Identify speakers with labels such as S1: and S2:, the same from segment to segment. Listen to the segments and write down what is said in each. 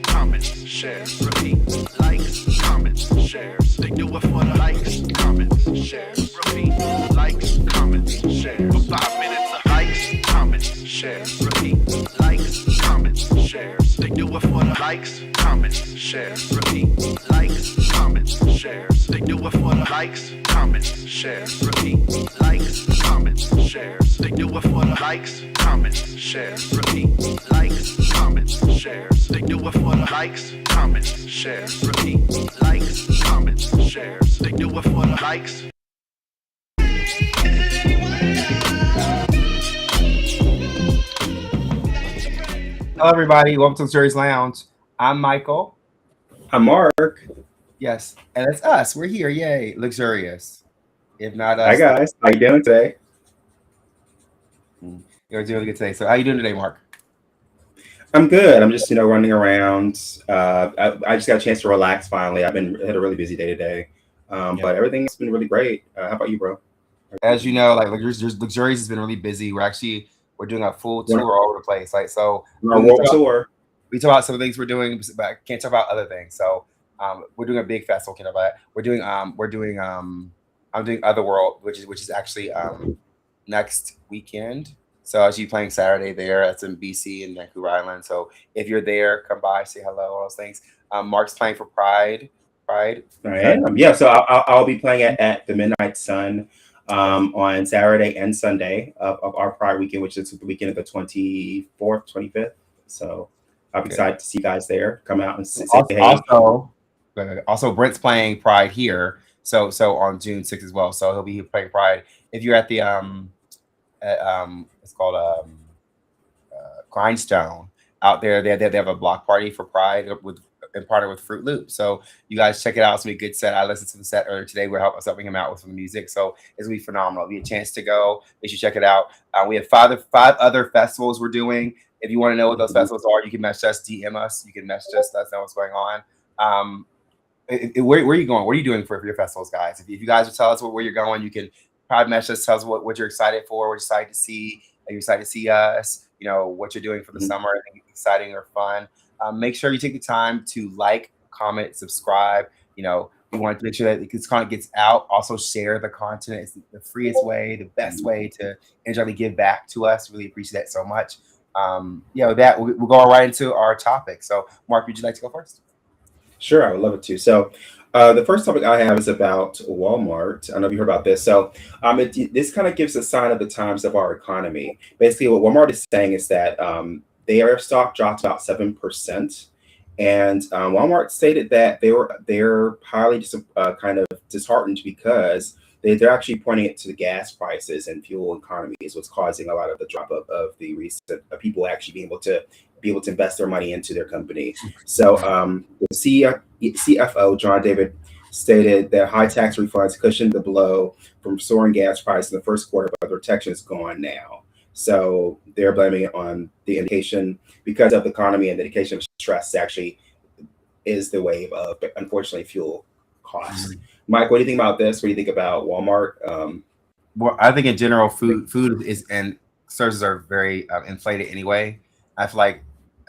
S1: comments, shares, repeat. Likes, comments, shares. They do it for the likes, comments, shares, repeat. Likes, comments, shares. For 5 minutes of likes, comments, shares, repeat. Likes, comments, shares. They do it for the likes, comments, shares, repeat. Likes, comments, shares. They do it for the likes, comments, shares, repeat. Likes, comments, shares. They do it for the likes, comments, shares, repeat. Likes, comments, shares. They do it for the likes, comments, shares, repeat. Likes, comments, shares. They do it for the likes.
S2: Hello, everybody. Welcome to Luxurious Lounge. I'm Michael.
S3: I'm Mark.
S2: Yes, and it's us. We're here. Yay, luxurious. If not
S3: Hi
S2: us,
S3: guys, how you doing today?
S2: you're doing good today. So, how you doing today, Mark?
S3: I'm good. I'm just running around. I just got a chance to relax finally. Had a really busy day today,
S2: Yeah.
S3: but everything's been really great. How about you, bro?
S2: As you know, like luxurious has been really busy. We're doing a full
S3: We're
S2: tour all over the place. Like so,
S3: on our world tour.
S2: we talk about some of the things we're doing, but I can't talk about other things. So, we're doing a big festival. Can't talk about it. I'm doing Otherworld, which is actually next weekend. So as you playing Saturday there, that's in BC and Vancouver Island. So if you're there, come by, say hello, all those things. Mark's playing for Pride. Pride.
S3: I am. Yeah, so I'll be playing at the Midnight Sun on Saturday and Sunday of our Pride weekend, which is the weekend of the 24th, 25th. So I'm excited to see you guys there. Come out and say hey.
S2: Also, Brent's playing Pride here. So on June 6th as well. So he'll be playing Pride. If you're at the it's called Grindstone out there. They have a block party for Pride with in partner with Fruit Loop. So you guys check it out. It's gonna be a good set. I listened to the set earlier today. We're helping him out with some music. So it's gonna be phenomenal. It'll be a chance to go. You should check it out. We have five other festivals we're doing. If you want to know what those festivals are, you can message us, DM us. You can message us. Let us know what's going on. Where are you going? What are you doing for your festivals, guys? If you guys will tell us where you're going, you can probably message us, tell us what you're excited for, what you're excited to see. Are you excited to see us? You know, what you're doing for the summer, anything exciting or fun. Make sure you take the time to like, comment, subscribe. You know, we want to make sure that this content gets out. Also share the content. It's the freest way, the best way to enjoy give back to us. Really appreciate that so much. With that, we'll go right into our topic. So Mark, would you like to go first?
S3: Sure, I would love it to. So, the first topic I have is about Walmart. I don't know if you heard about this. So, this kind of gives a sign of the times of our economy. Basically, what Walmart is saying is that their stock dropped about 7%, and Walmart stated that they're highly kind of disheartened because they're actually pointing it to the gas prices and fuel economy is what's causing a lot of the drop of the recent people actually being able to invest their money into their company. So the CFO, John David, stated that high tax refunds cushioned the blow from soaring gas prices in the first quarter, but the protection is gone now. So they're blaming it on the indication because of the economy and the indication of stress actually is the wave of, unfortunately, fuel costs. Mike, what do you think about this? What do you think about Walmart?
S2: Well, I think in general, food is and services are very inflated anyway. I feel like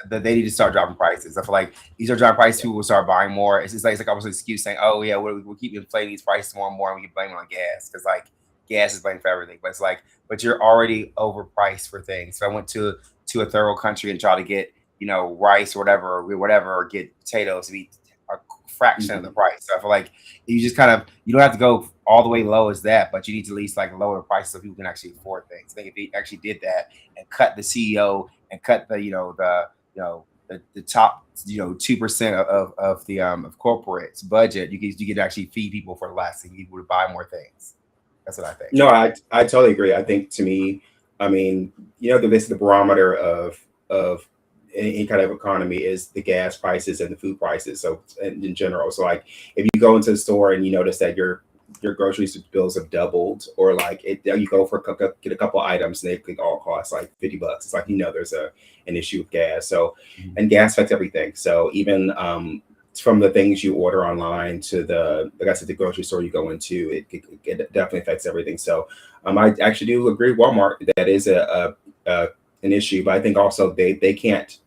S2: that they need to start dropping prices. I feel like you start dropping prices, people will start buying more. It's like almost an excuse saying, "Oh yeah, we'll keep inflating these prices more and more, and we can blame it on gas because like gas is blamed for everything." But it's like, but you're already overpriced for things. So I went to a third world country and try to get rice or whatever, or get potatoes to be a fraction of the price. So I feel like you just you don't have to go all the way low as that, but you need to at least like lower the prices so people can actually afford things. I think if they actually did that and cut the CEO and cut the the top 2% of the of corporate's budget, you can actually feed people for less and people to buy more things. That's what I think.
S3: No, I totally agree. I think to me, I mean, the barometer of any kind of economy is the gas prices and the food prices. So in general, so like if you go into the store and you notice that your grocery bills have doubled, or like you go get a couple items and they could all cost like $50. It's like there's an issue with gas. So and gas affects everything. So even from the things you order online to the grocery store you go into, it definitely affects everything. So I actually do agree with Walmart that is an issue, but I think also they can't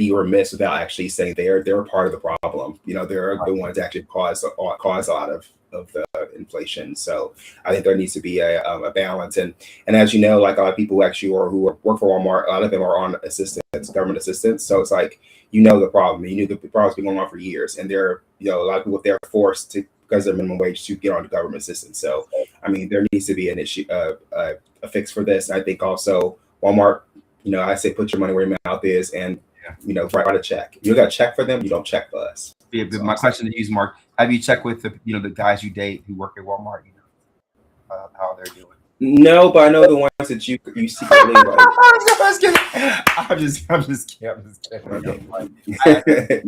S3: be remiss without actually saying they're part of the problem. You know, they're the ones that actually cause a lot of the inflation. So I think there needs to be a balance. And as you know, like a lot of people who work for Walmart, a lot of them are on assistance, government assistance. So it's like, you know, the problem. You knew the problem's been going on for years, and they're, you know, a lot of people, they're forced to, because of minimum wage, to get on government assistance. So I mean, there needs to be an issue, a fix for this. I think also Walmart, you know, I say put your money where your mouth is, and you know, write a check. You got to check for them. You don't check for us.
S2: Yeah, but my question to you is, Mark, have you checked with the guys you date who work at Walmart? You know, how they're doing?
S3: No, but I know the ones that you secretly like.
S2: I'm just kidding.
S3: Okay.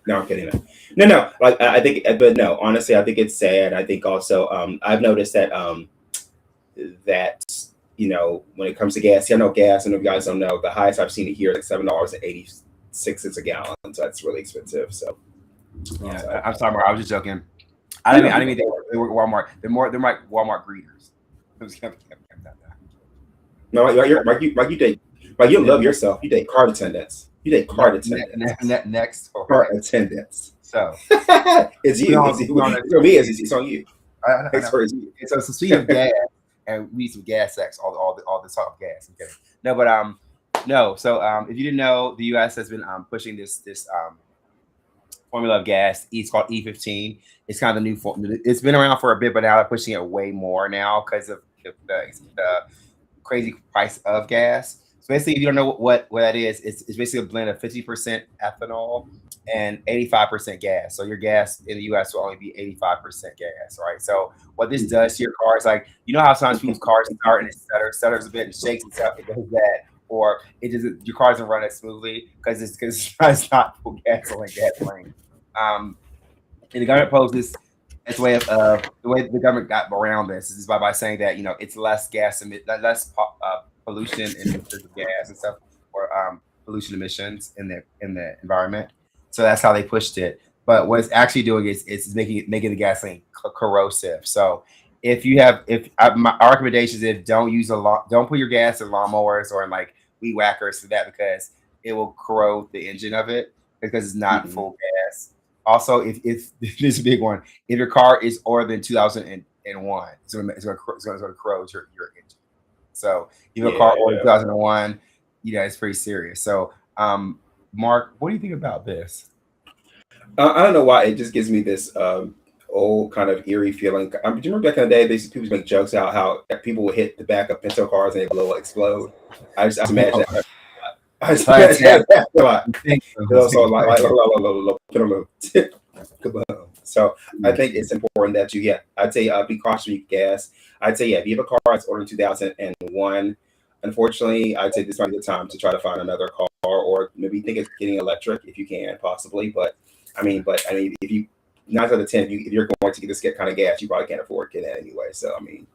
S3: No, I'm kidding. No. Like I think, but no. Honestly, I think it's sad. I think also, I've noticed that that, you know, when it comes to gas, I know gas, and if you guys don't know, the highest I've seen it here is like $7.86 a gallon. So that's really expensive. So
S2: yeah, I'm sorry, Mark. I was just joking. I didn't mean they work at Walmart. They're like Walmart greeters.
S3: No, Mike, you date. Like, you love yourself. You date card attendants. You date card attendants.
S2: Next
S3: card attendants.
S2: So
S3: it's you. It's on you.
S2: So speaking of gas, and we need some gas sex. All the talk of gas. Okay. No, but no. So if you didn't know, the U.S. has been pushing this formula of gas. It's called E15. It's kind of the new formula. It's been around for a bit, but now they're pushing it way more now because of the crazy price of gas. So basically, if you don't know what that is, it's basically a blend of 50% ethanol and 85% gas. So your gas in the U.S. will only be 85% gas, right? So what this does to your car is, like, you know how sometimes people's cars start and it stutters a bit and shakes and stuff. It does that, or your car doesn't run as smoothly because it's not full gasoline. And the government posed this way of the way the government got around this is by saying that, you know, it's less less pollution in terms of gas and stuff, or pollution emissions in the environment. So that's how they pushed it. But what it's actually doing is it's making the gasoline corrosive. So our recommendation is, don't put your gas in lawnmowers or in like weed whackers for that, because it will corrode the engine of it because it's not full gas. Also, if this is a big one, if your car is older than 2001, it's going to corrode your engine. So if your car older than 2001, you know, it's pretty serious. So, Mark, what do you think about this?
S3: I don't know why it just gives me this old kind of eerie feeling. Do you remember back in the day, people make jokes out how people would hit the back of Pinto cars and they explode? I just imagine that. I just imagine that. So I think it's important that I'd say be cautious with gas. I'd say, if you have a car that's ordered in 2001, unfortunately, I'd say this might be the time to try to find another car, or maybe think of getting electric if you can, possibly. But I mean, if you 9 out of 10, if you're going to get this kind of gas, you probably can't afford to get that anyway. So I mean,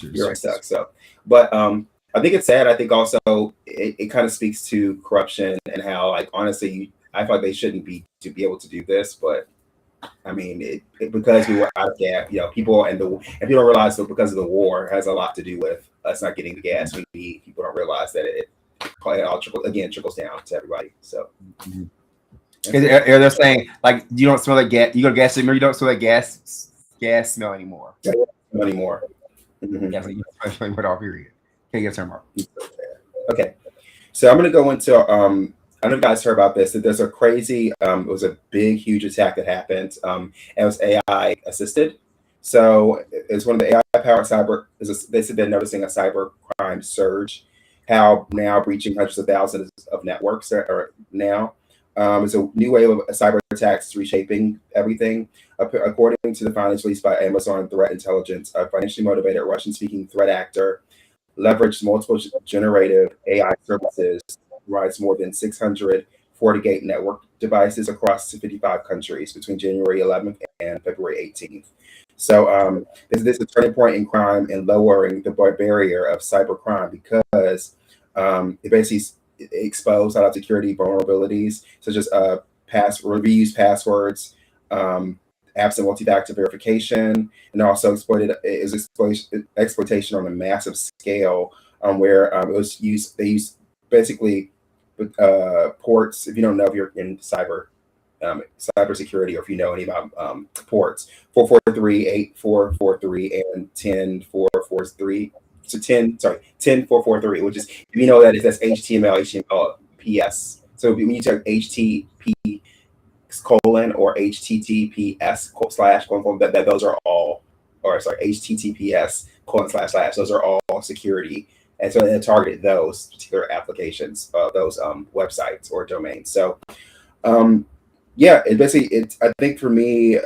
S3: you're stuck. So, but I think it's sad. I think also it kind of speaks to corruption and how, like, honestly, I feel like they shouldn't be able to do this, but I mean, because we were out of gas, you know, people don't realize that because of the war has a lot to do with us not getting the gas we need. People don't realize that it all trickles down to everybody. So,
S2: they're saying, like, you don't smell that gas. You go to gas station, you don't smell that gas smell anymore.
S3: Mm-hmm.
S2: Yeah, so you don't smell all period. Okay, yes, sir, Mark.
S3: Okay, so I'm going to go into I don't know if you guys heard about this, that there's a crazy, it was a big, huge attack that happened. And it was AI assisted. So it's one of the AI powered cyber, they said they're noticing a cyber crime surge, how now breaching hundreds of thousands of networks are now. It's a new wave of cyber attacks reshaping everything. According to the findings released by Amazon Threat Intelligence, a financially motivated Russian-speaking threat actor leveraged multiple generative AI services, provides more than 600 FortiGate network devices across 55 countries between January 11th and February 18th. So this is a turning point in crime and lowering the barrier of cybercrime, because it basically exposed a lot of security vulnerabilities, such as reused passwords, absent multi-factor verification, and also exploitation on a massive scale, where they used basically ports. If you don't know, if you're in cybersecurity, or if you know any about ports, 443-8443 and 10443. So 10443, which is, if you know that is, that's HTML, HTTPS. So when you type HTTP colon or HTTPS slash colon, that those are all, or sorry, HTTPS colon slash slash, those are all security. And so they targeted those particular applications, those websites or domains. So yeah, it basically, I think for me,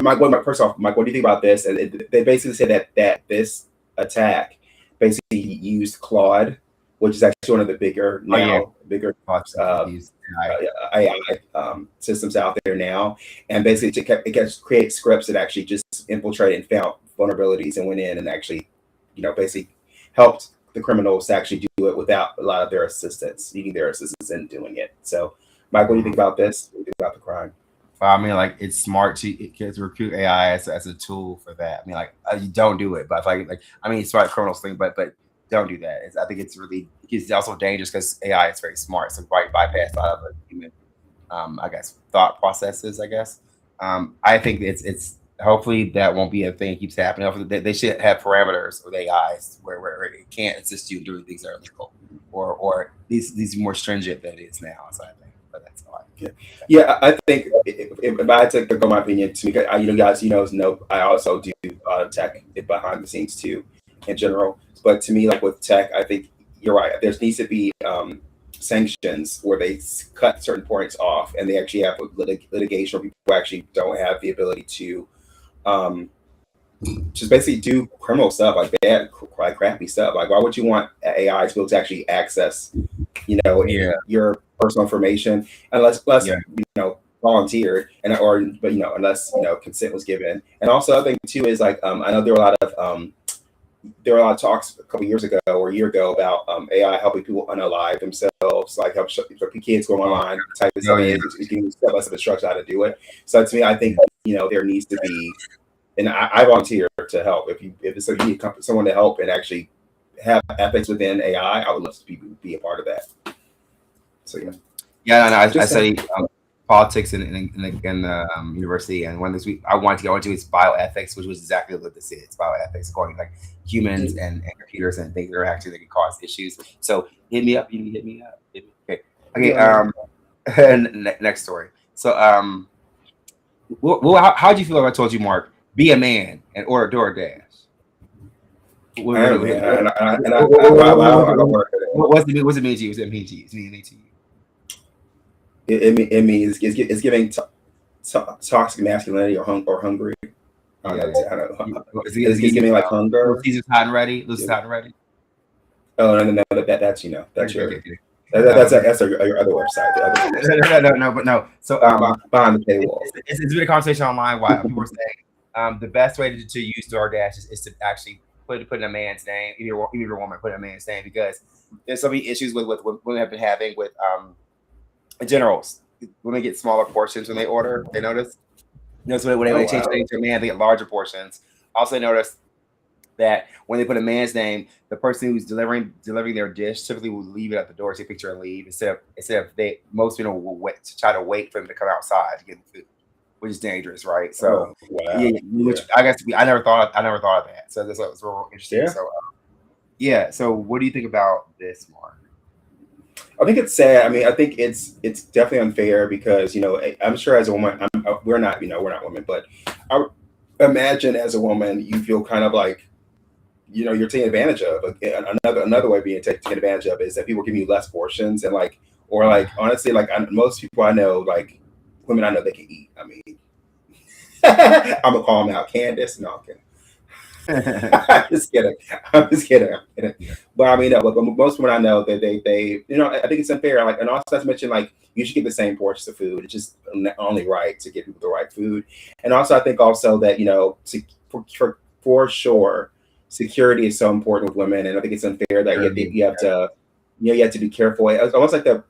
S3: Mike, first off, Mike, what do you think about this? And they basically said that this attack basically used Claude, which is actually one of the bigger AI systems out there now, and basically it can create scripts that actually just infiltrate and found vulnerabilities and went in and actually, basically helped the criminals to actually do it without a lot of their assistance, needing their assistance in doing it. So, Mike, what do you think about this? What do you think about the crime?
S2: I mean, like, it's smart to recruit AI as a tool for that. I mean, like, you don't do it, but it's smart criminals thing, but don't do that. I think it's also dangerous because AI is very smart, so bypass a lot of the human, I guess, thought processes. I guess. I think it's hopefully that won't be a thing that keeps happening. Hopefully they should have parameters with AIs where it can't assist you doing things that are illegal, or these more stringent than it is now. So I think, but that's all.
S3: Yeah, I think if I had to go my opinion, to me, guys, I also do tech behind the scenes too, in general. But to me, like with tech, I think you're right. There needs to be sanctions where they cut certain points off, and they actually have litigation where people actually don't have the ability to just basically do criminal stuff, like bad, like crappy stuff. Like, why would you want AI to be able to actually access, your personal information unless volunteered, unless consent was given. And also, I think too is like I know there were a lot of talks a couple years ago or a year ago about AI helping people unalive themselves, like help kids go online, type of stuff, it's giving step-by-step instructions how to do it. So to me, I think there needs to be, and I volunteer to help. If you need someone to help and actually have ethics within AI, I would love to be a part of that. So
S2: I study politics in university, and one of the I wanted to go into is bioethics, which was exactly what this is. Bioethics, going like humans and computers and things that are actually that can cause issues. So hit me up. You hit me up. Okay. Next story. So how'd you feel if I told you, Mark, be a man and order DoorDash? What's it mean to you? What's it mean to you? It's mean to you.
S3: It means it's giving toxic masculinity or hungry. I don't know. It's giving like hunger.
S2: Caesar's hot and ready. Lucy's hot and ready.
S3: Oh no, that's your that's your other website.
S2: No. So
S3: behind the paywall.
S2: It's been a conversation online why people are saying the best way to use DoorDash is to actually put in a man's name, either a woman, put in a man's name, because there's so many issues with women have been having with in general. Women get smaller portions when they order. They notice. So when they change their name to a man, they get larger portions. Also, notice that when they put a man's name, the person who's delivering their dish typically will leave it at the door, take a picture and leave, instead of most people will try to wait for them to come outside to get the food, which is dangerous, right? So which I guess I never thought of that. So this was real interesting. Yeah. So what do you think about this, Mark?
S3: I think it's sad. I mean, I think it's definitely unfair because I'm sure as a woman, we're not women, but I imagine as a woman you feel kind of like you're taken advantage of. Another way of being taken advantage of is that people give you less portions and honestly, most people I know, like women I know, they can eat. I mean, I'm gonna call them out, Candace. No, I'm kidding. I'm just kidding. But I mean, but most women I know that they I think it's unfair. And also not to mention, you should get the same portions of food. It's just only right to give people the right food. And also, I think also that for sure, security is so important with women, and I think it's unfair that you have to be careful. It's almost like I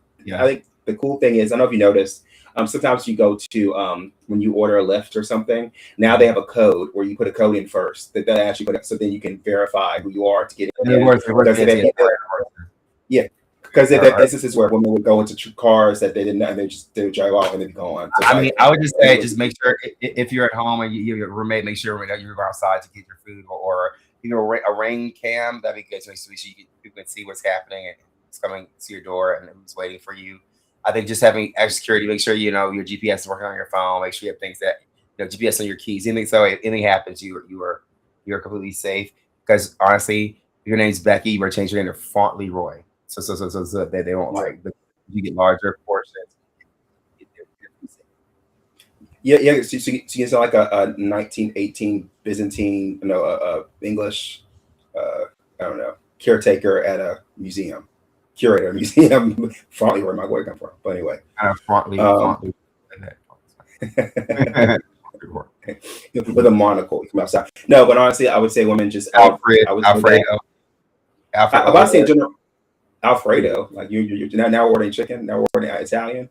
S3: think the cool thing is, I don't know if you noticed. Sometimes you go to when you order a Lyft or something. Now they have a code where you put a code in first that actually so then you can verify who you are to get in. Because there are instances where women would go into cars that they didn't know, and they would drive off and they'd be gone. So
S2: I mean, I would just say, just make sure if you're at home and you have a roommate, make sure that you go outside to get your food, or a rain cam. That'd be good to make sure you can see what's happening and it's coming to your door and it's waiting for you. I think just having extra security, make sure your GPS is working on your phone. Make sure you have things that GPS on your keys. Anything, so if anything happens, you're completely safe. Because honestly, if your name's Becky, you better change your name to Font Leroy. So that they won't like. You get larger portions.
S3: Yeah. So you sound like a 1918 Byzantine, English, I don't know, caretaker at a museum, curator at a museum. Font Leroy, my boy come from. But anyway,
S2: Font Leroy.
S3: With a monocle, you come outside. No, but honestly, I would say women just
S2: Alfredo.
S3: I'm about to say in general, Alfredo. Like you're now ordering chicken. Now we're ordering Italian.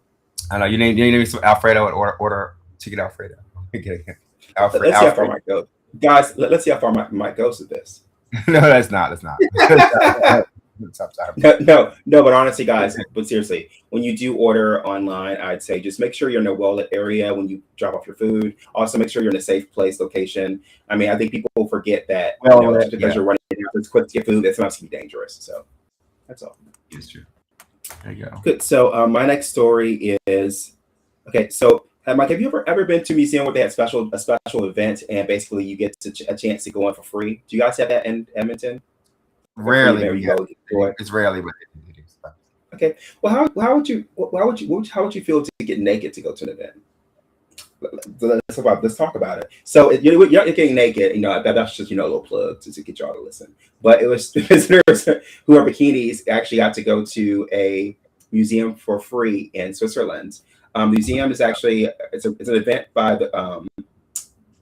S2: I know you need some Alfredo and order chicken Alfredo.
S3: Let's see how far Mike goes, guys. Let's see how far Mike goes with this.
S2: No, that's not.
S3: No, but honestly, guys, but seriously, when you do order online, I'd say just make sure you're in a well-lit area when you drop off your food. Also, make sure you're in a safe location. I mean, I think people forget that just because you're running out, it's quick to get food, it's not going to be dangerous. So that's all.
S2: It's true. There you go.
S3: Good. So my next story is okay. So Mike, have you ever been to a museum where they had a special event and basically you get a chance to go in for free? Do you guys have that in Edmonton?
S2: Rarely, it's rarely, but it is.
S3: Okay. Well, how would you feel to get naked to go to an event? Let's talk about it. So you're getting naked. That's just a little plug to get y'all to listen. But it was visitors who are bikinis actually got to go to a museum for free in Switzerland. Museum is actually it's an event by the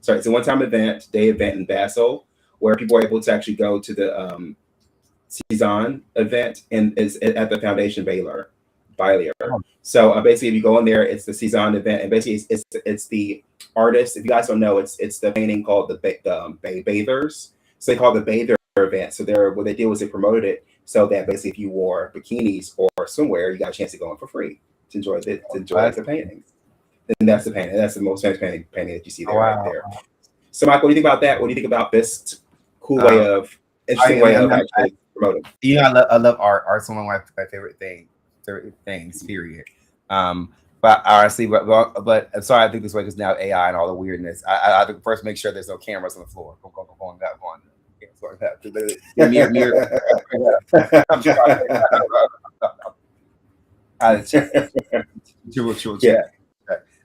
S3: it's a one-time day event in Basel where people are able to actually go to the Cezanne event and is at the Foundation Bayler. So basically, if you go in there, it's the Cezanne event, and basically it's the artist. If you guys don't know, it's the painting called the Bathers. So they call it the Bather event. So what they did was they promoted it so that basically, if you wore bikinis or swimwear, you got a chance to go in for free to enjoy the paintings. And that's the painting. That's the most famous painting that you see there right there. So, Michael, what do you think about that? What do you think about this interesting way of actually promoting?
S2: I love art. Art's one of my favorite things. Period. But honestly, but I'm sorry. I think this way because now AI and all the weirdness. I think first make sure there's no cameras on the floor. Go on that one. Yeah.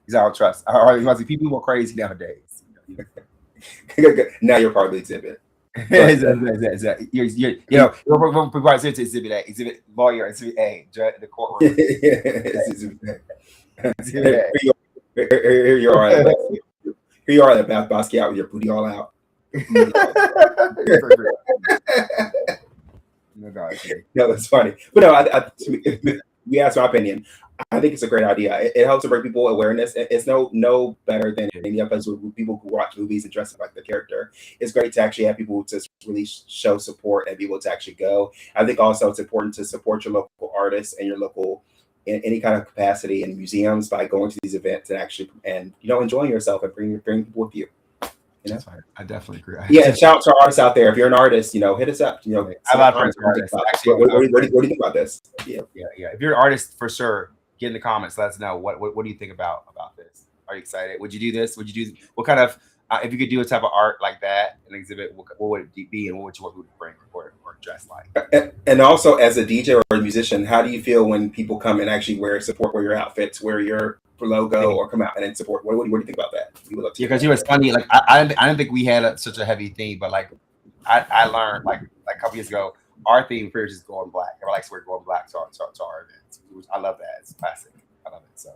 S2: Because I don't trust. People are crazy nowadays.
S3: Now you're part of the exhibit.
S2: We're quite serious to exhibit A, exhibit lawyer, exhibit A, the courtroom.
S3: Here you are at Bath Basquiat with your booty all out. No, that's funny. But no, you asked my opinion. I think it's a great idea. It helps to bring people awareness. It's no better than any of us with people who watch movies and dress up like the character. It's great to actually have people to really show support and be able to actually go. I think also it's important to support your local artists and your local in any kind of capacity in museums by going to these events and actually enjoying yourself and bring people with you.
S2: I definitely agree.
S3: And shout out to our artists out there. If you're an artist, hit us up. I have a lot of friends who are artists. What do you think about this? Yeah.
S2: If you're an artist, for sure, get in the comments. Let us know what do you think about this. Are you excited? Would you do this? Would you do what kind of if you could do a type of art like that, an exhibit? What would it be, and what would you bring or dress like?
S3: And also, as a DJ or a musician, how do you feel when people come and actually wear your outfits, wear your logo, or come out and then support? What do you think about that?
S2: Because it was funny. Like I didn't think we had such a heavy theme, but like I learned like a couple years ago, our theme for is going black. Everyone likes to wear going black to our events. I love that. It's classic. I love it. So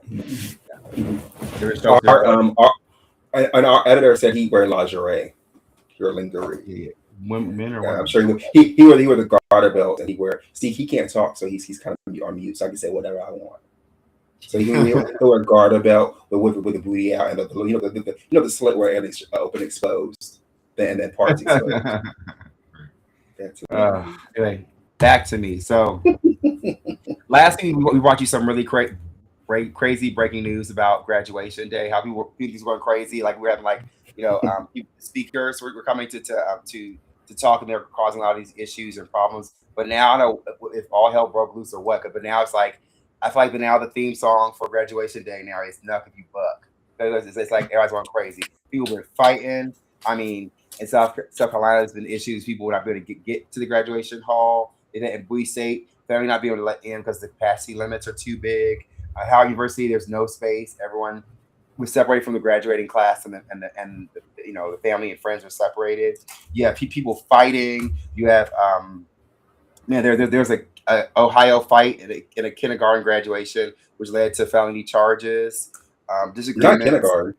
S3: our editor said he'd wear lingerie. Your lingerie.
S2: Yeah. Men or women?
S3: I'm sure he wore the garter belt, and he can't talk, so he's kind of on mute, so I can say whatever I want. So he'll wear a garter belt with the booty out, and the slit where it's open exposed, and then parts exposed.
S2: Anyway, back to me. So Last thing, we brought you some really crazy breaking news about graduation day. How people going crazy. Like we're having like speakers. We're coming to talk, and they're causing a lot of these issues and problems. But now I don't know if all hell broke loose or what. But now it's like I feel like now the theme song for graduation day now is "Knuck If You Buck." It's like everybody's going crazy. People been fighting. I mean, in South Carolina, there's been issues. People would not be able to get to the graduation hall. In Bowie State, family not be able to let in because the capacity limits are too big. Howard University, there's no space. Everyone was separated from the graduating class, and the family and friends are separated. You have people fighting. You have there's a Ohio fight in a kindergarten graduation, which led to felony charges.
S3: Not
S2: Disagreements.
S3: kindergarten.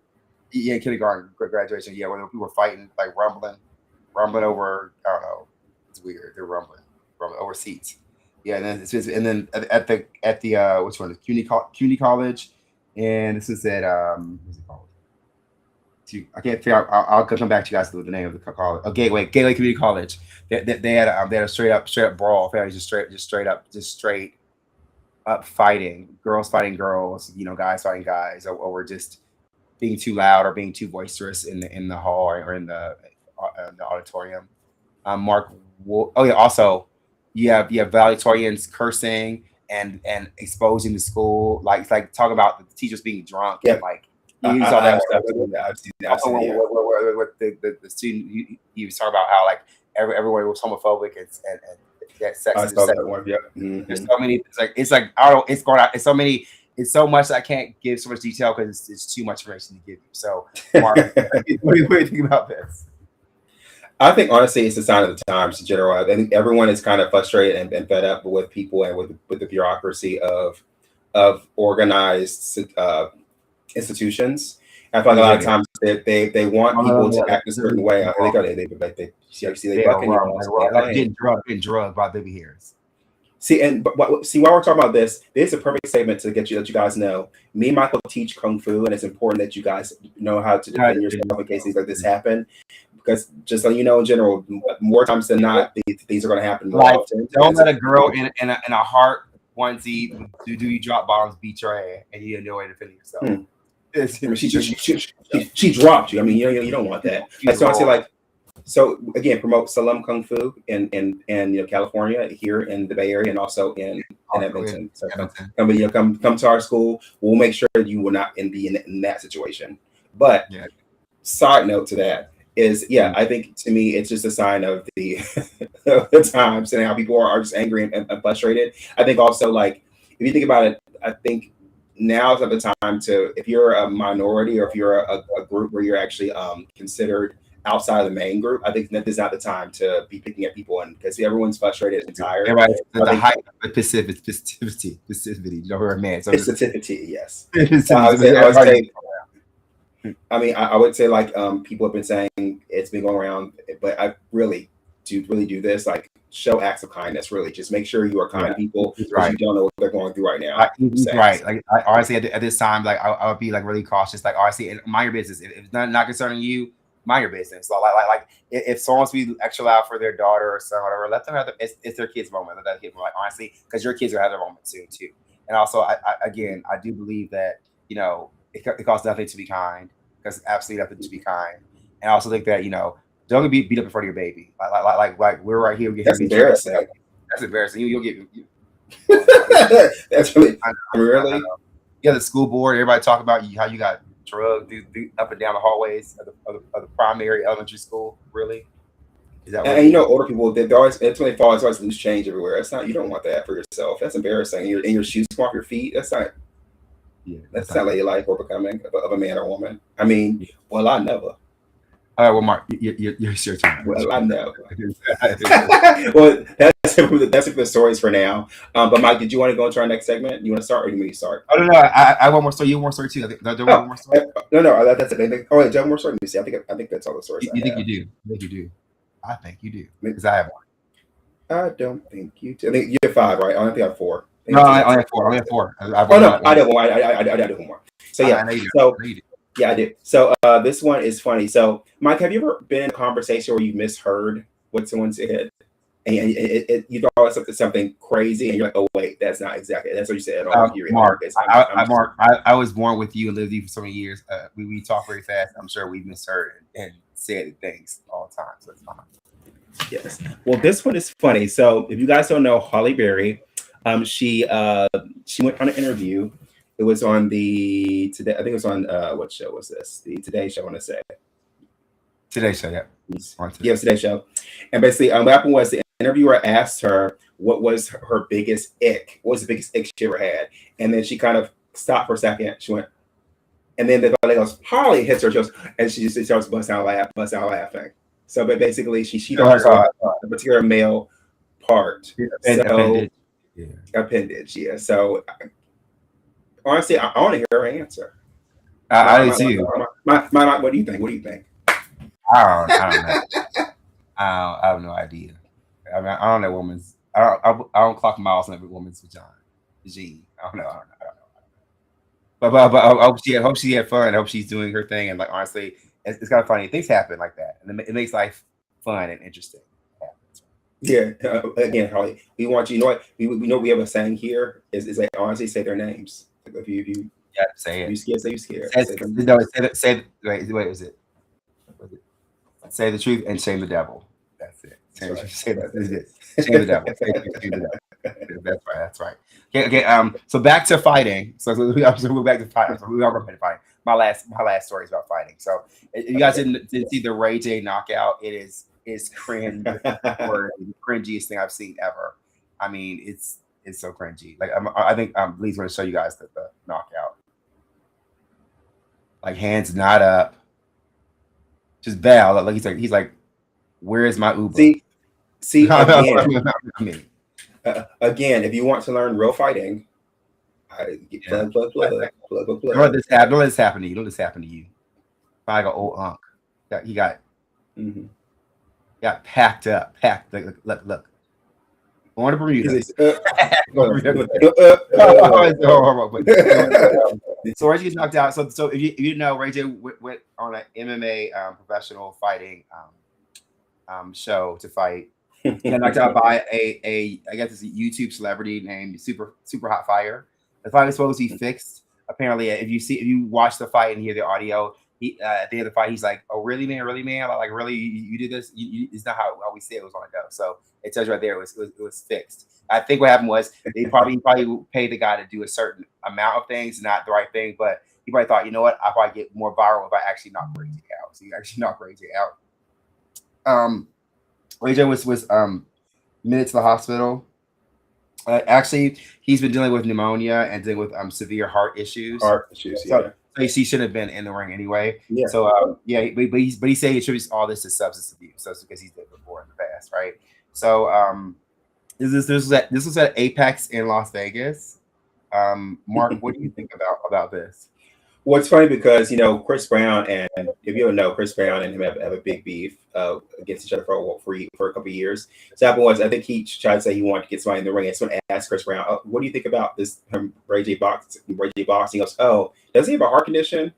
S2: Yeah, kindergarten graduation. Yeah, where people were fighting, like rumbling over. I don't know. It's weird. They're rumbling over seats. Yeah, and then at the which one? Community college, and this is at what's it called? I can't figure out. I'll come back to you guys with the name of the college. Oh, Gateway Community College. They had a straight up brawl. Families just straight up fighting. Girls fighting girls. Guys fighting guys over just being too loud or being too boisterous in the hall or in the auditorium. Also, you have valedictorians cursing and exposing the school, like talk about the teachers being drunk.
S3: Yeah.
S2: And like you saw that stuff.
S3: I've seen that.
S2: Also, with the student, he was talking about how like everyone was homophobic and that sex.
S3: I saw that one. Yep.
S2: There's so many. It's like I don't. It's going out. It's so many. It's so much that I can't give so much detail because it's too much information to give you. So, Mark, what do you think about this?
S3: I think honestly, it's a sign of the times in general. I think everyone is kind of frustrated and fed up with people and with the bureaucracy of organized institutions. I feel like a lot of times they want people to act a certain way. They see bucking
S2: getting drugged by baby hairs.
S3: See, while we're talking about this is a perfect statement to let you guys know. Me and Michael teach Kung Fu, and it's important that you guys know how to defend yourself in case things like this happen. Because just so you know, in general, more times than not, these are going to happen more often.
S2: Don't let a girl in a heart onesie do you drop bombs, beat your ass, and you have no way to defend yourself.
S3: She dropped you. I mean, you don't want that. So I say like. So again, promote Salem Kung Fu in California, here in the Bay Area, and also in Edmonton. So come to our school. We'll make sure that you will not be in that situation. But side note to that is, I think to me it's just a sign of the times and how people are just angry and frustrated. I think also, like, if you think about it, I think now is not the time to, if you're a minority or if you're a group where you're actually considered outside of the main group, I think that is not the time to be picking at people, and because everyone's frustrated and tired.
S2: Everybody, the height of passivity. You know, we're a man. So
S3: passivity, yes. I would say like people have been saying it's been going around, but I really do this, like, show acts of kindness. Really, just make sure you are kind to people because you don't know what they're going through right now.
S2: Right. Like, I honestly at this time, like I would be like really cautious. Like, honestly, mind your business. If it's not concerning you, mind your business. So like if someone wants to be extra loud for their daughter or son, or whatever, let them have it's their kid's moment. Let that kid moment. Like, honestly, because your kids will have their moment soon too. And also, I do believe that it costs nothing to be kind, because it's absolutely nothing to be kind. And I also think that don't be beat up in front of your baby. Like we're right here.
S3: That's embarrassing.
S2: That's embarrassing. You'll get.
S3: That's really.
S2: Yeah, the school board. Everybody talk about how you got drugged up and down the hallways of the primary elementary school. Really? Is that?
S3: And older people, they're always, it's when they fall, it's always loose change everywhere. That's not. You don't want that for yourself. That's embarrassing. And your shoes come off your feet. That's not. Yeah, that's not ladylike or becoming of a man or woman. I mean, well, I never.
S2: All right, well, Mark, you're your turn.
S3: Well, I know. Well, that's it for the stories for now. But Mike, did you want to go into our next segment? You want to start, or do you want me to start?
S2: Oh no, I have one more story. You want one story too? One more story?
S3: No, that's it. Oh wait, do you have one more story? Let me see. I think that's all the stories.
S2: You think you do? I think you do. I think you do, because I have one.
S3: I don't think you do. I think you have 5, right? I don't think I have 4.
S2: No, I have 4. I have 4.
S3: I did one. I did one more. So yeah. Yeah, I did. So this one is funny. So Mike, have you ever been in a conversation where you misheard what someone said? and you thought it was something crazy, and you're like, oh wait, that's not exactly. That's what you said at all.
S2: Mark, Mark, I was born with you and lived with you for so many years. We talk very fast. I'm sure we've misheard and said things all the time, so it's fine.
S3: Yes. Well, this one is funny. So if you guys don't know Holly Berry, she went on an interview. It was on the Today. I think it was on what show was this? The Today Show. I want to say
S2: Today Show. Yeah.
S3: Yeah, Today Show. And basically, what happened was the interviewer asked her what was her biggest ick. What was the biggest ick she ever had? And then she kind of stopped for a second. She went, and then the lady goes, Holly hits her, and she just starts busting out laughing. So, but basically, she does a particular male part. Appendage. Yeah. So, honestly, I want to hear her answer.
S2: I do too.
S3: What do you think? What do you think?
S2: I don't know. I have no idea. I mean, I don't know woman's. I don't clock miles on every woman's vagina. I don't know. But I hope she had fun. I hope she's doing her thing. And like honestly, it's kind of funny. Things happen like that, and it makes life fun and interesting.
S3: Yeah. Again, Holly, we want you. You know what? We know we have a saying here is like honestly say their names. If you
S2: say it.
S3: You scared? Say you scared.
S2: Wait, was it? Say the truth and shame the devil. That's it. Shame the devil. That's right. Okay. So back to fighting. So we're back to fighting. So we are going to fighting. My last story is about fighting. So if you guys didn't see the Ray J knockout, it's cringe or the cringiest thing I've seen ever. I mean, it's so cringy. Like I think Lee's going to show you guys the knockout. Like hands not up. Just bow. Like he's like, where is my Uber?
S3: See again, again, if you want to learn real fighting, plug.
S2: Don't let this happen to you. Don't let this happen to you. I got old Unc. He got packed up. Look. On to Bermuda. So Ray J gets knocked out. So if you know, Ray J went on an MMA professional fighting show to fight. He got knocked out by I guess it's a YouTube celebrity named Super Hot Fire. The fight was supposed to be fixed. Apparently, if you watch the fight and hear the audio, he at the end of the fight, he's like, "Oh, really, man? Like, really? You did this? It's not how we said it was going to go." So it tells you right there, it was fixed. I think what happened was they probably paid the guy to do a certain amount of things, not the right thing, but he probably thought, you know what, I'll probably get more viral if I actually knock Ray J out. So he actually knocked Ray J out. Ray J was admitted to the hospital. Actually, he's been dealing with pneumonia and dealing with severe heart issues. So he shouldn't have been in the ring anyway. Yeah. So but he said he attributes all this to substance abuse. So it's because he's did before in the past, right? So this was at Apex in Las Vegas. Mark, what do you think about this?
S3: Well, it's funny because Chris Brown, and if you don't know, Chris Brown and him have a big beef against each other for a couple of years. So happened was I think he tried to say he wanted to get somebody in the ring, and someone asked Chris Brown, "What do you think about this Ray J boxing?" He goes, "Oh, does he have a heart condition?"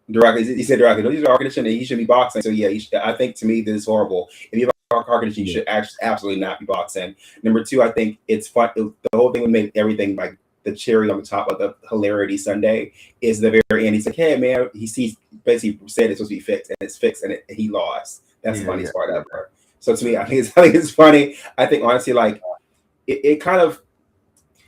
S3: He said directly, "No, he's a heart condition, and he shouldn't be boxing." So yeah, I think to me this is horrible. If you have a heart condition, you should absolutely not be boxing. Number two, I think it's fun. The whole thing would make everything like the cherry on the top of the hilarity Sunday is the very end. He's like, "Hey man," he basically said it's supposed to be fixed, and it's fixed, and he lost. That's the funniest part of it. So to me, I think it's funny. I think honestly, like it kind of,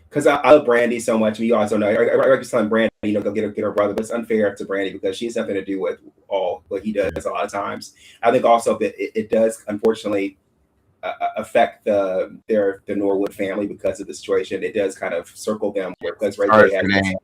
S3: because I love Brandy so much. And you also know, I was telling Brandy, go get her brother, but it's unfair to Brandy because she has nothing to do with all what he does a lot of times. I think also that it does unfortunately affect the Norwood family because of the situation. It does kind of circle them because Ray J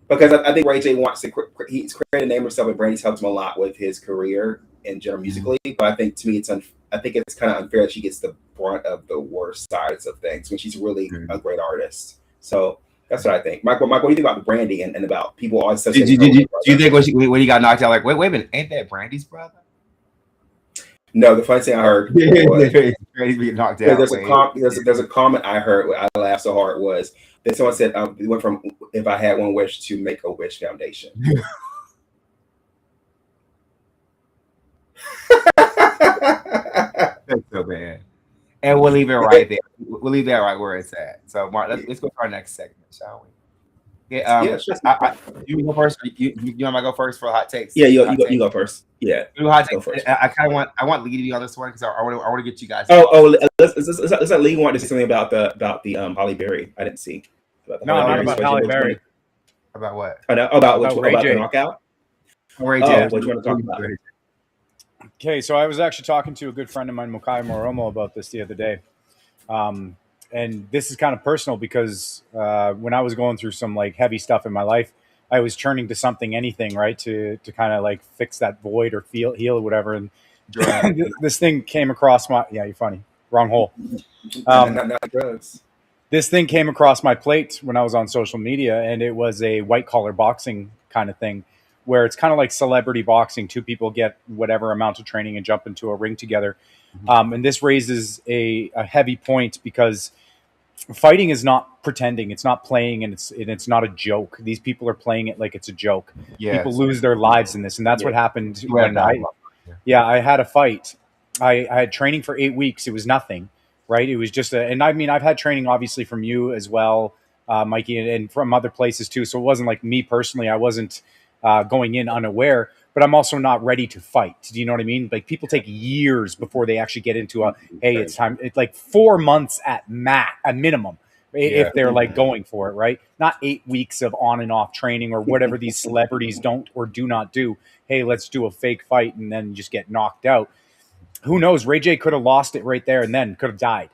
S3: because I think Ray J wants to he's created a name himself, and Brandy's helped him a lot with his career in general musically. But I think to me I think it's kind of unfair that she gets the brunt of the worst sides of things when she's really a great artist. So that's what I think. Michael, what do you think about Brandy and about people always? Do you
S2: think when he got knocked out, like wait a minute, ain't that Brandy's brother?
S3: No, the funny thing I heard
S2: knocked out.
S3: There's a comment I heard. I laughed so hard was that someone said it went from "if I had one wish" to "Make a Wish Foundation."
S2: That's so bad. And we'll leave it right there. We'll leave that right where it's at. So, Mark, let's go to our next segment, shall we? Yeah,
S3: Yeah, sure.
S2: you go first. You want to go first for hot takes?
S3: Yeah,
S2: Hot
S3: you
S2: takes?
S3: go first. Yeah.
S2: Do hot
S3: Go
S2: takes.
S3: first.
S2: I kind of want Lee to be on this one because I want to get you guys.
S3: Let's let Lee want to say something about the Holly Berry. I didn't see. About the
S4: No,
S3: Halle
S4: not
S3: Berry
S4: about
S3: situation.
S4: Halle
S3: Which one-
S4: Berry.
S2: About what?
S3: I know about
S4: Ray
S3: the
S4: J.
S3: knockout.
S2: Ray
S3: Oh,
S2: J.
S3: what you want to talk about?
S4: Okay, so I was actually talking to a good friend of mine, Mokai Moromo, about this the other day. And this is kind of personal because when I was going through some like heavy stuff in my life, I was turning to something, anything, right, to kind of like fix that void or heal or whatever. And this thing came across my you're funny, wrong hole.
S3: Not drugs.
S4: This thing came across my plate when I was on social media, and it was a white collar boxing kind of thing, where it's kind of like celebrity boxing. Two people get whatever amount of training and jump into a ring together. And this raises a heavy point because fighting is not pretending, it's not playing, and it's not a joke. These people are playing it like it's a joke.
S2: Yeah.
S4: People lose their lives in this, and that's what happened when I had a fight. I had training for 8 weeks. It was nothing, right? It was just and I mean, I've had training obviously from you as well, Mikey, and from other places too. So it wasn't like me personally. I wasn't going in unaware, but I'm also not ready to fight. Do you know what I mean? Like people take years before they actually get into hey, it's time. It's like 4 months at minimum. If they're like going for it, right? Not 8 weeks of on and off training or whatever these celebrities don't or do not do. Hey, let's do a fake fight and then just get knocked out. Who knows? Ray J could have lost it right there and then could have died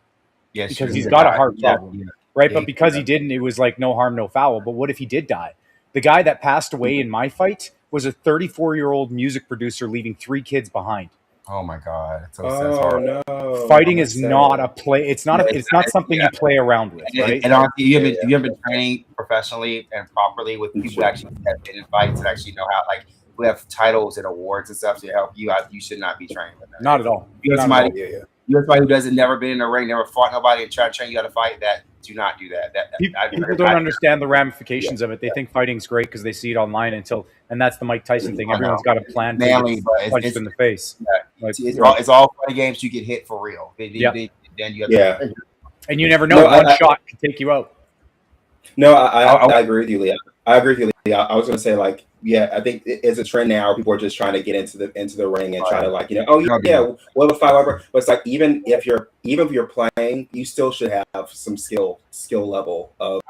S4: because he's got a heart problem, right? But because he didn't, it was like no harm, no foul. But what if he did die? The guy that passed away in my fight was a 34-year-old music producer leaving 3 kids behind.
S2: Oh my God! It's so
S3: No.
S4: Fighting is not a play. It's not. It's not something you play around with, right?
S2: And honestly, you haven't been training professionally and properly with people who actually have been in fights and actually know how, like, who have titles and awards and stuff to help you out. You should not be trained with that.
S4: Not at all.
S2: You have
S4: Not
S2: somebody,
S4: at all.
S2: you have somebody who doesn't never been in a ring, never fought nobody, and try to train you how to fight. That do not do that.
S4: People don't understand the ramifications of it. They think fighting's great because they see it online and that's the Mike Tyson thing. Everyone's got a plan to
S2: Manly, but
S4: get punched
S2: it's
S4: in the face. Like,
S2: it's all funny games. You get hit for real. Then you have
S4: and you never know. One shot can take you out.
S3: No, I agree with you, Leah. I agree with you, Leah. I was going to say, like, yeah, I think it's a trend now. People are just trying to get into the ring and try to, like, we'll have a fight, whatever. But it's like even if you're playing, you still should have some skill level of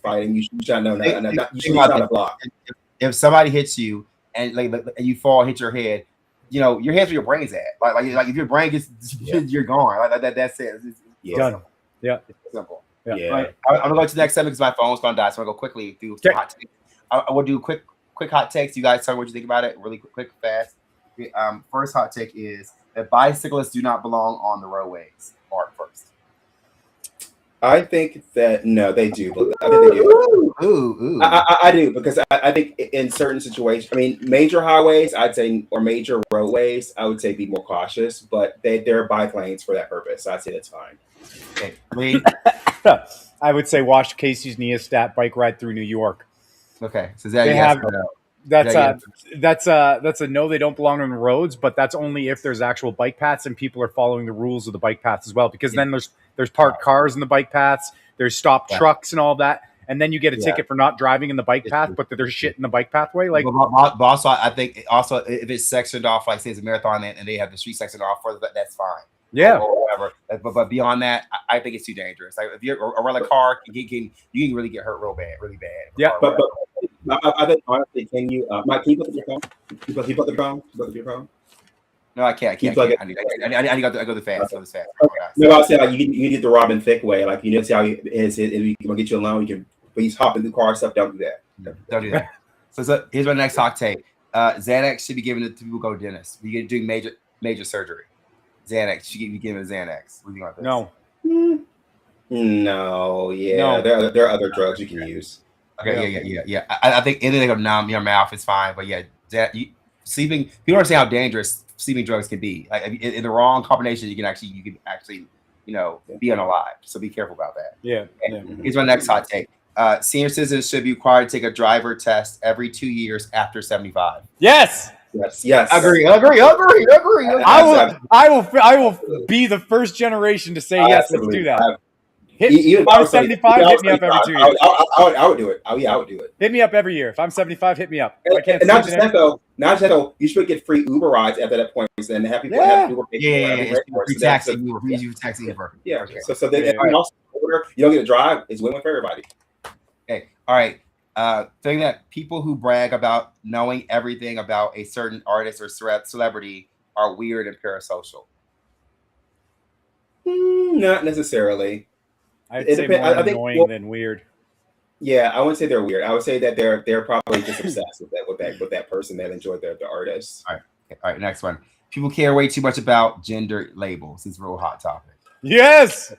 S3: fighting. You should know you should not have block.
S2: If somebody hits you and and you fall, hit your head, your head's where your brain's at. Like if your brain gets, you're gone. Like that's it. It's
S4: Done.
S2: simple.
S4: Yeah.
S2: It's simple.
S3: Yeah.
S2: Right. I'm gonna go to the next segment because my phone's gonna die. So I'm gonna go quickly through some hot takes. I will do quick hot takes. You guys tell me what you think about it. Really quick, fast. First hot take is that bicyclists do not belong on the roadways. Mark first.
S3: I think that no, they do. I think they do.
S2: Ooh.
S3: I do because I think in certain situations, I mean, major highways, I'd say, or major roadways, I would say be more cautious. But there are bike lanes for that purpose. So I'd say that's fine.
S2: Okay. Lee?
S4: I would say watch Casey's Neistat bike ride through New York.
S2: Okay. So that
S4: They
S2: yes
S4: have-
S2: or no?
S4: That's a no. They don't belong on the roads, but that's only if there's actual bike paths and people are following the rules of the bike paths as well. Because then there's parked cars in the bike paths, there's stopped trucks and all that, and then you get a ticket for not driving in the bike path, but there's shit in the bike pathway. Like,
S2: but also, I think also if it's sectioned off, like say it's a marathon and they have the street sectioned off for that's fine.
S4: yeah,
S2: Or whatever. But beyond that, I think it's too dangerous. Like if you're around a car, you can really get hurt really bad.
S4: Yeah.
S3: But I think honestly, can you, Mike? Can you put up your phone? Can you put up your phone?
S2: No, I can't. I need to go the fast. Go the fast.
S3: No, I'll say like you did the Robin Thicke way. Like you know, see how he is. If you want to get you a loan, you can. But he's hopping the car and stuff. Don't do that.
S2: Don't do that. So here's my next hot take. Xanax should be given to people who go to dentists. You get doing major surgery. Xanax should be given to Xanax. What do you want?
S4: no.
S3: No, yeah,
S4: No.
S3: there are other drugs you can use.
S2: Okay, yeah. I think anything that will numb your mouth is fine, but yeah, sleeping. People don't understand how dangerous sleeping drugs can be. Like in the wrong combination, you can actually be unalive. So be careful about that.
S4: Yeah.
S2: Here's my next hot take. Senior citizens should be required to take a driver test every 2 years after 75.
S4: Yes.
S3: Yes. Yes.
S2: Agree.
S4: I will be the first generation to say yes. Let's do that. If I'm 75, hit me up every 2 years.
S3: I would do it. I would do it.
S4: Hit me up every year. If I'm 75, hit me up. If I can't
S3: And not
S4: sleep
S3: just that though. Not just that though. You should get free Uber rides after that point, and have people have Uber pay for
S2: Free taxi. You taxi Uber.
S3: Yeah.
S2: Okay.
S3: So then if you also order, you don't get to drive. It's win-win for everybody.
S2: Okay. All right. Thing that people who brag about knowing everything about a certain artist or celebrity are weird and parasocial.
S3: Not necessarily.
S4: I'd say more annoying than weird.
S3: Yeah, I wouldn't say they're weird. I would say that they're probably just obsessed with that person that enjoyed the artist.
S2: All right. Next one. People care way too much about gender labels. It's a real hot topic.
S4: Yes.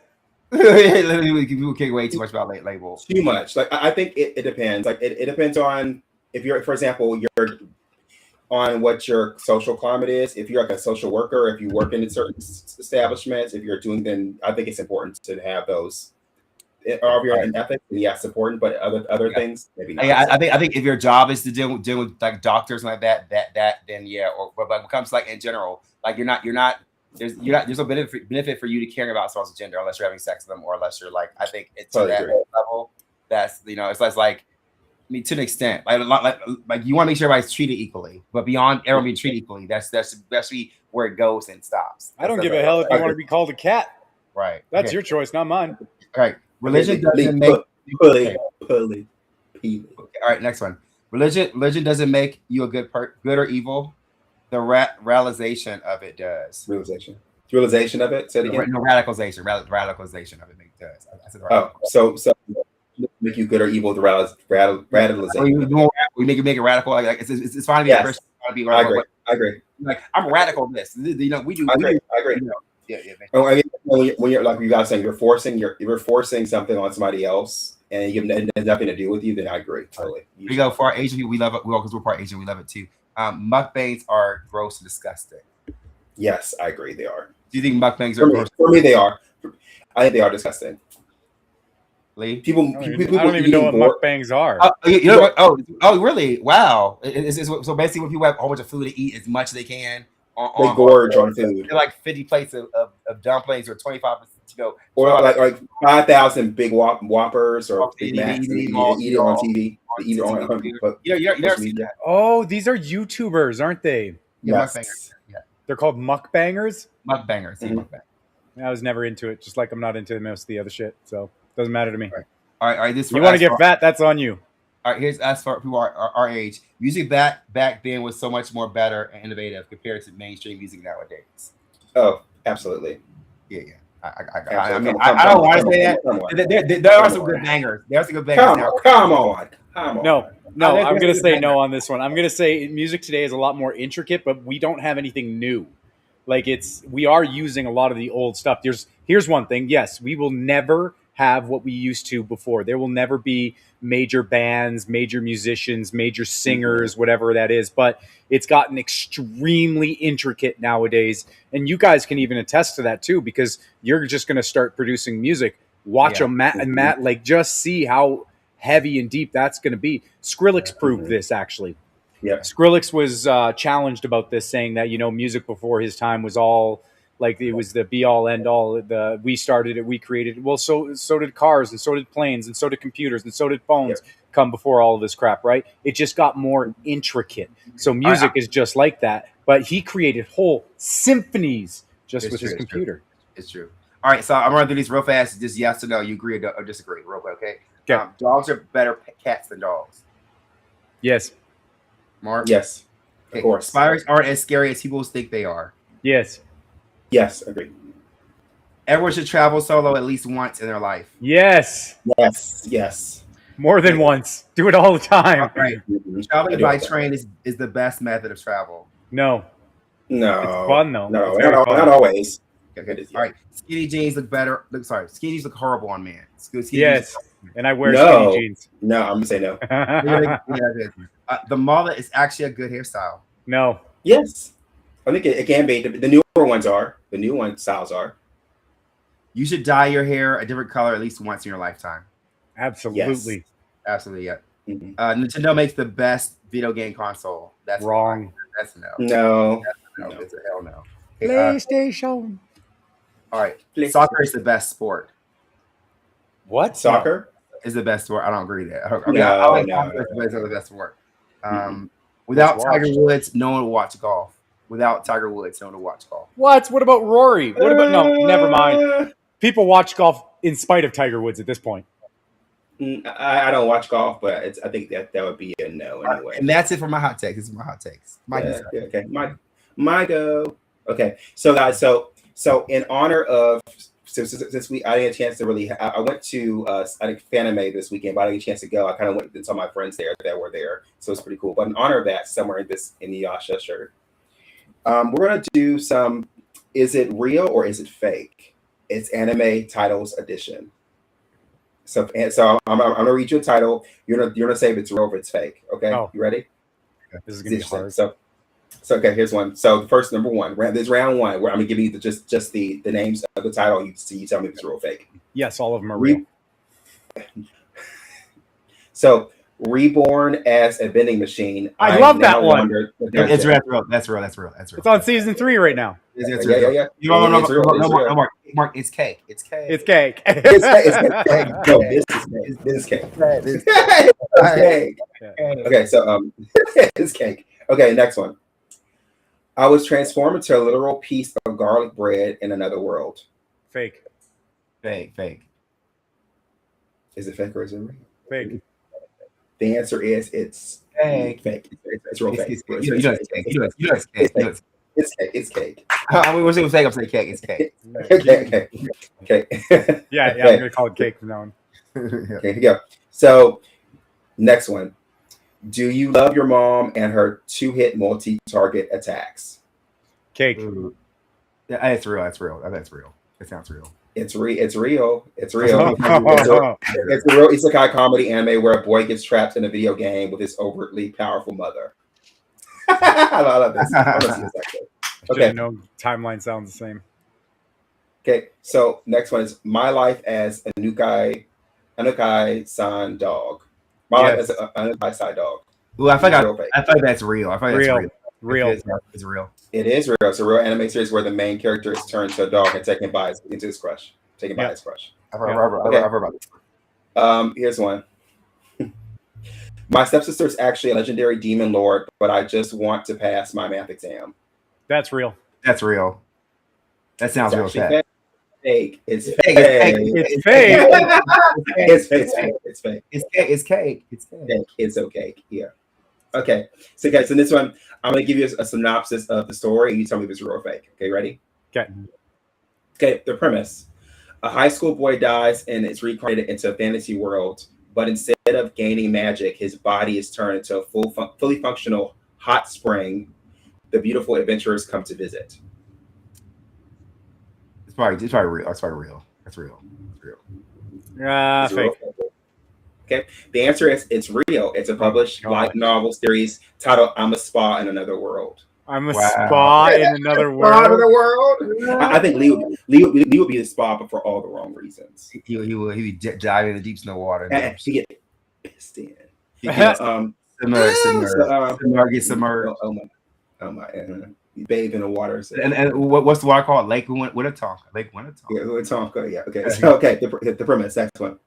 S2: People care way too much about labels.
S3: Too much. Like I think it depends. Like it depends on if you're, for example, you're on what your social climate is. If you're like a social worker, if you work in certain establishments, if you're doing, then I think it's important to have those. Or if you're in ethics, yes, important, but other things maybe not.
S2: Yeah, I think if your job is to deal with like doctors and like that then yeah. Or but when it comes to, like in general, like you're not there's no benefit for you to caring about someone's gender unless you're having sex with them or unless you're like, I think it's to that level. That's it's less like, I mean, to an extent, like you want to make sure everybody's treated equally, but beyond everyone being treated equally, that's where it goes and stops.
S4: I don't give a hell if you want to be called a cat.
S2: Right.
S4: That's your choice, not mine.
S2: All right. Religion doesn't make
S3: All
S2: right, next one. Religion doesn't make you a good or evil. The realization of it does.
S3: Realization of it. Say it again.
S2: No, radicalization. Radicalization of it does. I said
S3: right. So make you good or evil. The radicalization.
S2: We make it radical. Like it's fine to be a Christian. Be radical,
S3: I agree.
S2: Like I'm radical in this. We do.
S3: I agree.
S2: Yeah.
S3: Oh, I mean, when you're like you guys saying you're forcing something on somebody else, and you have nothing to do with you, then I agree totally.
S2: We go for our Asian people. We love it. Because we're part Asian, we love it too. Mukbangs are gross and disgusting.
S3: Yes, I agree. They are.
S2: Do you think mukbangs are gross?
S3: For me, they are. I think they are disgusting.
S2: Lee?
S3: People
S4: I don't even know what mukbangs are.
S2: You know what? Oh, really? Wow. So basically, when people have a whole bunch of food to eat as much as they can.
S3: They gorge on food.
S2: They're like 50 plates of dumplings or 25 to go.
S3: Or like 5,000 big Whoppers or Big Macs. Eat it on TV. Eat it on
S4: Oh, these are YouTubers, aren't they?
S3: Yes.
S2: Yeah.
S4: They're called mukbangers?
S2: Mukbangers.
S3: Mm-hmm.
S4: I was never into it, just like I'm not into most of the other shit. So it doesn't matter to me.
S2: All right. This
S4: you want to get fat, that's on you.
S2: All right, here's us for people our age. Music back then was so much more better and innovative compared to mainstream music nowadays.
S3: Oh, absolutely.
S2: Yeah. I mean, I don't want to say that. There are some good bangers. There are some good bangers.
S3: Come on.
S4: No, I'm going to say no on this one. I'm going to say music today is a lot more intricate, but we don't have anything new. Like we are using a lot of the old stuff. Here's one thing. Yes, we will never have what we used to before. There will never be major bands, major musicians, major singers, whatever that is, but it's gotten extremely intricate nowadays. And you guys can even attest to that too, because you're just going to start producing music. Watch Matt, like just see how heavy and deep that's going to be. Skrillex proved this actually.
S3: Yeah.
S4: Skrillex was challenged about this, saying that, music before his time was all like it was the be all end all. We started it, we created it. Well, so did cars, and so did planes, and so did computers, and so did phones come before all of this crap, right? It just got more intricate. So music is just like that. But he created whole symphonies just with his computer.
S2: It's true. All right, so I'm running through these real fast. Just yes or no. You agree or disagree? Real quick, okay? Dogs are better cats than dogs.
S4: Yes.
S2: Mark?
S3: Yes. Of course.
S2: Spiders aren't as scary as people think they are.
S4: Yes.
S3: Yes, agreed.
S2: Everyone should travel solo at least once in their life.
S4: Yes.
S3: Yes.
S4: More than once. Do it all the time.
S2: Right. Traveling by train is the best method of travel.
S4: No.
S3: It's
S4: fun though.
S3: No, not always.
S2: Okay. All right. Skinny jeans look better. Skinny jeans look horrible on men.
S4: Yes. And I wear skinny jeans.
S3: No, I'm gonna say no.
S2: The mullet is actually a good hairstyle.
S4: No.
S3: Yes. I think it can be. The newer ones are. The new styles are.
S2: You should dye your hair a different color at least once in your lifetime.
S4: Absolutely.
S2: Yes. Absolutely, yeah.
S3: Mm-hmm.
S2: Nintendo makes the best video game console. That's
S4: wrong.
S2: That's a no.
S3: No.
S2: No,
S3: No.
S2: it's a hell no. Okay,
S4: PlayStation.
S2: all right. Soccer is the best sport.
S4: What?
S3: Soccer?
S2: Is the best sport. I don't agree with that. I
S3: No,
S2: like
S3: no,
S2: soccer,
S3: no.
S2: but it's the best sport.
S3: Mm-mm.
S2: Without
S4: Let's
S2: Tiger
S4: watch.
S2: Woods, no one would watch golf. Without Tiger Woods, no one would watch golf.
S4: What about Rory? What about no? Never mind. People watch golf in spite of Tiger Woods at this point.
S3: I don't watch golf, but I think that would be a no anyway.
S2: And that's it for my hot takes. This is my hot takes.
S3: Yeah, okay, my go. Okay, so guys, so in honor of since I didn't get a chance to really, I went to I think Fanime this weekend, but I didn't get a chance to go. I kind of went and saw my friends there that were there, so it's pretty cool. But in honor of that, somewhere in the Yasha shirt, we're gonna do some. Is it real or is it fake? It's anime titles edition. So I'm gonna read you a title. You're gonna say if it's real or if it's fake. Okay,
S4: Oh.
S3: you ready?
S4: This is gonna be hard.
S3: So okay, here's one. So the first number one, this round one, where I'm gonna give you just the names of the title. You tell me if it's real or fake.
S4: Yes, all of them are real.
S3: So reborn as a vending machine.
S4: I love that one.
S2: It's real. That's real.
S4: It's on season 3 right now.
S2: It's
S3: Yeah,
S2: real.
S3: yeah.
S2: No,
S3: It's real, it's real.
S2: Mark, it's cake. It's cake.
S4: It's cake.
S3: It's cake. No, this is cake.
S2: It's
S3: It's cake.
S4: Yeah.
S3: Okay, so it's cake. Okay, next one. I was transformed into a literal piece of garlic bread in another world.
S4: Fake.
S2: fake.
S3: Is it fake or is it real?
S4: Fake.
S3: The answer is it's
S2: Fake.
S3: fake. It's real fake.
S2: You know it's cake. You know it's cake.
S3: It's cake. It's cake.
S2: I mean, we're saying fake. I'm saying cake. It's cake.
S3: Okay.
S4: Yeah,
S3: Okay.
S4: I'm gonna call it cake from now on.
S3: Okay, here we go. So, next one. Do you love your mom and her 2-hit multi-target attacks?
S4: Cake.
S2: Yeah, it's real. That's real. That's real. It sounds real.
S3: It's real. It's real. It's a real isekai comedy anime where a boy gets trapped in a video game with his overtly powerful mother. I love this. I wanna see this actually.
S4: Okay. No timeline sounds the same.
S3: Okay, so next one is My Life as a Anukai-san Dog. My Life as an Anukai-san Dog.
S2: Well, I feel
S3: Real fake.
S2: like that's real. I feel like
S4: Real.
S2: that's real.
S4: Real.
S2: It's real.
S3: It is real. It's a real anime series where the main character is turned to a dog and taken by his crush. Taken by his crush.
S2: I've heard about this.
S3: Here's one. My stepsister is actually a legendary demon lord, but I just want to pass my math exam.
S4: That's real.
S2: That's real. That sounds real.
S3: Actually fake. It's fake.
S4: It's fake.
S3: It's fake. It's fake.
S2: It's cake. It's cake. It's cake.
S3: Fake. It's okay. Yeah. Okay. So guys, in this one, I'm gonna give you a synopsis of the story, and you tell me if it's real or fake. Okay, ready?
S4: Okay.
S3: Okay. The premise: a high school boy dies and is reincarnated into a fantasy world, but instead of gaining magic, his body is turned into a fully functional hot spring. The beautiful adventurers come to visit.
S2: It's probably real. It's probably real. That's real. It's real.
S3: Is it
S4: Fake.
S3: real? Okay. The answer is it's real. It's a published light novel series titled "I'm a Spa in Another World."
S4: I'm a
S2: Wow.
S4: spa in another
S3: Spa in
S4: world.
S3: another world. I think Lee would be the spa, but for all the wrong reasons.
S2: He would dive in the deep snow water.
S3: And he get pissed in.
S2: He gets
S3: Submerged.
S2: submerged.
S3: Oh my! You bathe in the water. So.
S2: And what's the water called? Lake Winnetonka. Lake Winnetonka.
S3: Yeah, Winnetonka. Yeah. Okay. So the premise. Next one.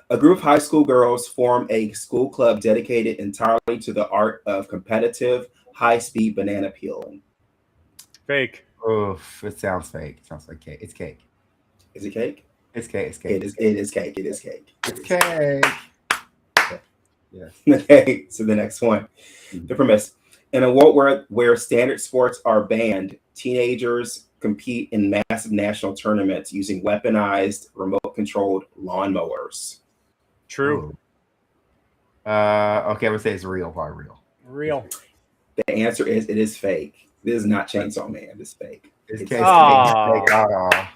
S3: A group of high school girls form a school club dedicated entirely to the art of competitive high-speed banana peeling.
S4: Fake.
S2: Oof, it sounds fake. It sounds like cake. It's cake.
S3: Is it cake?
S2: It's cake. It's cake.
S3: It is cake. It is cake.
S2: It's cake. Okay. Yes.
S3: Okay. So the next one. The premise. In a world where standard sports are banned, teenagers compete in massive national tournaments using weaponized, remote-controlled lawnmowers.
S4: True.
S2: Okay, I would say it's real. Probably real.
S4: Real.
S3: The answer is it is fake. This is not Chainsaw Man. It's fake.
S2: It's
S3: It's
S2: cake.
S3: fake.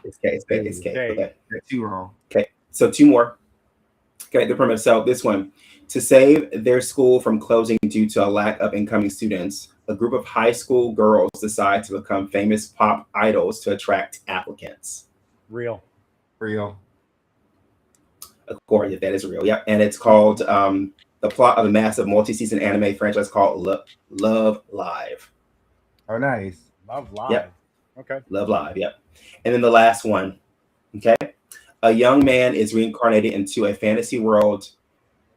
S3: It's cake. It's fake. It's cake.
S4: Cake.
S3: Okay.
S2: Too wrong.
S3: Okay. So 2 more. Okay. The premise. So this one. To save their school from closing due to a lack of incoming students, a group of high school girls decide to become famous pop idols to attract applicants.
S4: Real.
S2: Real.
S3: According to that is real. Yep. And it's called the plot of a massive multi-season anime franchise called Love Live.
S2: Oh, nice.
S4: Love Live.
S3: Yep.
S4: Okay.
S3: Love Live, yep. And then the last one, okay? A young man is reincarnated into a fantasy world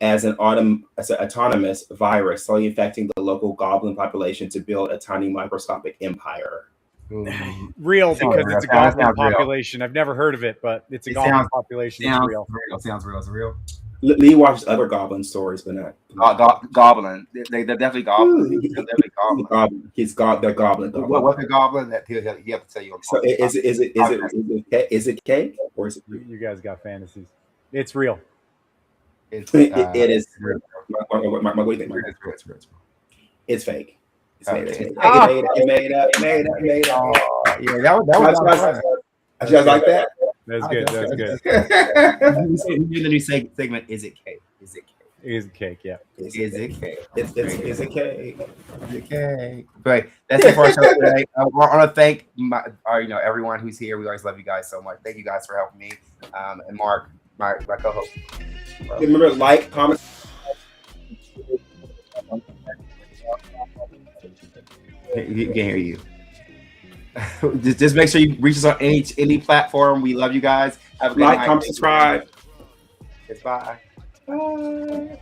S3: as an autonomous virus, slowly infecting the local goblin population to build a tiny microscopic empire.
S4: Real,
S2: Sounds
S4: because
S2: real.
S4: it's a
S2: Sounds
S4: goblin
S2: real.
S4: population. I've never heard of it, but it's a
S2: It
S4: goblin
S2: sounds-
S4: population. It's
S2: Sounds
S4: real.
S2: real. Sounds real. It's real.
S3: Lee watches other goblin stories, but not.
S2: Goblin. They're definitely goblin. They're definitely goblin.
S3: They're goblin.
S2: What's the goblin that he'll have to tell you?
S3: So is it cake or is it?
S4: You guys got fantasies. It's real.
S2: It's,
S3: It is.
S2: real.
S3: What do you think? Mike?
S2: It's real.
S3: It's fake. It's
S2: Okay.
S3: made up. It's made up.
S2: Yeah, that was
S3: You guys like that?
S4: That's good. That's good.
S2: The new segment. Is it cake? Is it cake?
S4: It's cake. Yeah.
S2: Is it cake?
S3: It's a cake.
S2: Is it cake? But that's it for our show today. I want to thank everyone who's here. We always love you guys so much. Thank you guys for helping me, and Mark, my co-host.
S3: Remember, like, comment.
S2: You can hear you. just make sure you reach us on any platform. We love you guys. Have a good
S3: Like,
S2: night.
S3: comment, subscribe.
S2: Goodbye. Bye.